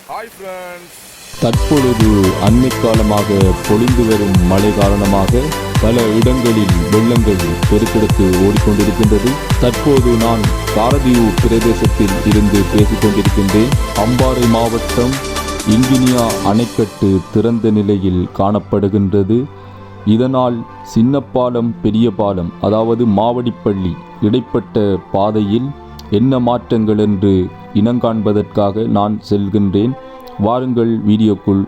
Hi friends. தற்பொழுது அண்மை காலமாக பொழிந்து வரும் மழை காரணமாக பல இடங்களில் வெள்ளங்கள் பெருக்கெடுத்து ஓடிக்கொண்டிருக்கின்றது. தற்போது நான் காரதீவு பிரதேசத்தில் இருந்து பேசிக் கொண்டிருக்கின்றேன். அம்பாறை மாவட்டம் இங்கினியா அணைக்கட்டு திறந்த நிலையில் காணப்படுகின்றது. இதனால் சின்ன பாலம் பெரிய பாலம், அதாவது மாவடிப்பள்ளி இடைப்பட்ட பாதையில் என்ன மாற்றங்கள் என்று இனங்காண்பதற்காக நான் செல்கின்றேன். வாருங்கள், வீடியோக்குள்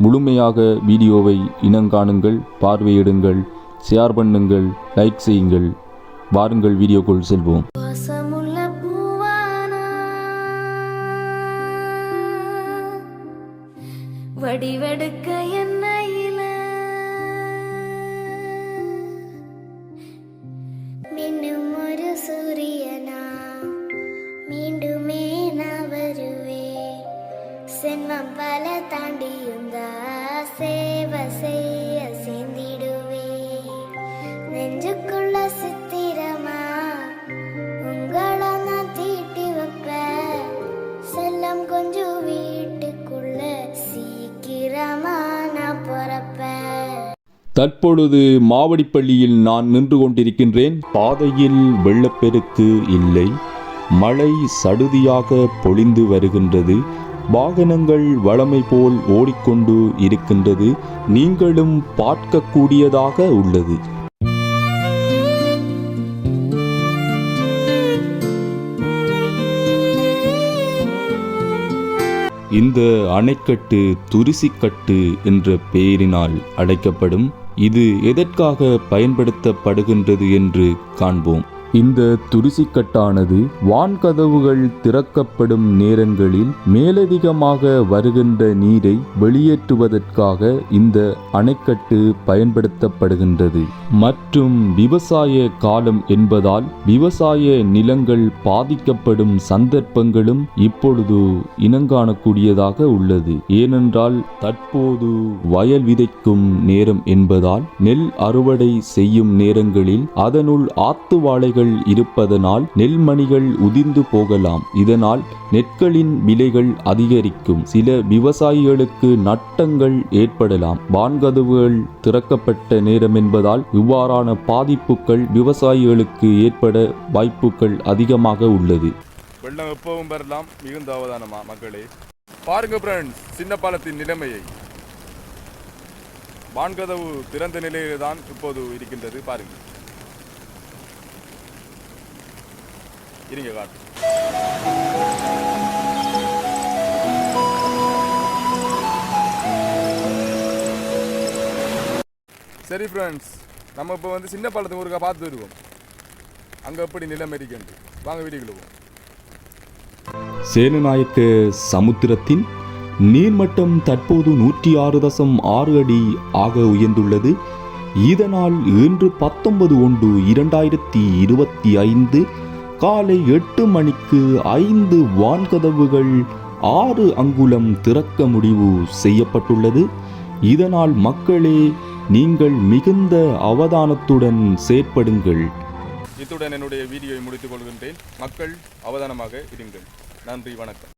முழுமையாக வீடியோவை இனங்காணுங்கள், பார்வையிடுங்கள், ஷேர் பண்ணுங்கள், லைக் செய்யுங்கள். வாருங்கள், வீடியோக்குள் செல்வோம். வடிவெடுக்க என்னையில மின்னும் ஒரு சூரியனா மீண்டுமே நான் வருவேன். சென்மம் பல தாண்டியுந்தா சேவை செய்ய சேர்ந்திடுவே. நெஞ்சுக்குள்ள சித்திரமா உங்களை நான் தீட்டி வைப்ப. செல்லம் கொஞ்சம் வீட்டுக்குள்ள சீக்கிரமா நான் பொறப்பேன். தற்பொழுது மாவடிப்பள்ளியில் நான் நின்று கொண்டிருக்கின்றேன். பாதையில் வெள்ளப்பெருக்கு இல்லை. மழை சடுதியாக பொழிந்து வருகின்றது. வாகனங்கள் வழமை போல் ஓடிக்கொண்டு இருக்கின்றது. நீங்களும் பார்க்கக்கூடியதாக உள்ளது. இந்த அணைக்கட்டு துரிசிக்கட்டு என்ற பெயரினால் அழைக்கப்படும். இது எதற்காக பயன்படுத்தப்படுகின்றது என்று காண்போம். இந்த துரிசிக்கட்டானது வான்கதவுகள் திறக்கப்படும் நேரங்களில் மேலதிகமாக வருகின்ற நீரை வெளியேற்றுவதற்காக இந்த அணைக்கட்டு பயன்படுத்தப்படுகின்றது. மற்றும் விவசாய காலம் என்பதால் விவசாய நிலங்கள் பாதிக்கப்படும் சந்தர்ப்பங்களும் இப்பொழுது இனங்காணக்கூடியதாக உள்ளது. ஏனென்றால் தற்போது வயல் விதைக்கும் நேரம் என்பதால் நெல் அறுவடை செய்யும் நேரங்களில் அதனுள் ஆத்துவாழைகள் இருப்பதனால் நெல்மணிகள் உதிர்ந்து போகலாம். இதனால் நெற்களின் விலைகள் அதிகரிக்கும். சில விவசாயிகளுக்கு நட்டங்கள் ஏற்படலாம். வான்கதவுகள் திறக்கப்பட்ட நேரம் என்பதால் இவ்வாறான பாதிப்புகள் விவசாயிகளுக்கு ஏற்பட வாய்ப்புகள் அதிகமாக உள்ளது. வெள்ளம் எப்பவும் வரலாம், மிகுந்த அவதானமா மக்களே. பாருங்க ஃப்ரெண்ட்ஸ், சின்ன பாலத்தின் நிலைமையை. வான்கதவு திறந்த நிலையில் தான் இப்போது இருக்கின்றது. பாருங்க, இருங்க காட்டு. சரி ஃப்ரெண்ட்ஸ், நம்ம இப்போ சின்ன பாலத்துக்கு ஒருக்கா பார்த்து வருவோம். அங்கே எப்படி நிலைமை இருக்கின்றது. வாங்க வீடியோக்குள்ள போவோம். சேனநாயக்க சமுத்திரத்தின் நீர்மட்டம் தற்போது 106.6 அடி ஆக உயர்ந்துள்ளது. இதனால் இன்று 19/1/2025 காலை 8 மணிக்கு 5 வான்கதவுகள் 6 அங்குலம் திறக்க முடிவு செய்யப்பட்டுள்ளது. இதனால் மக்களே, நீங்கள் மிகுந்த அவதானத்துடன் செயற்படுங்கள். இத்துடன் என்னுடைய வீடியோவை முடித்துக் கொள்கின்றேன். மக்கள் அவதானமாக இருங்கள். நன்றி, வணக்கம்.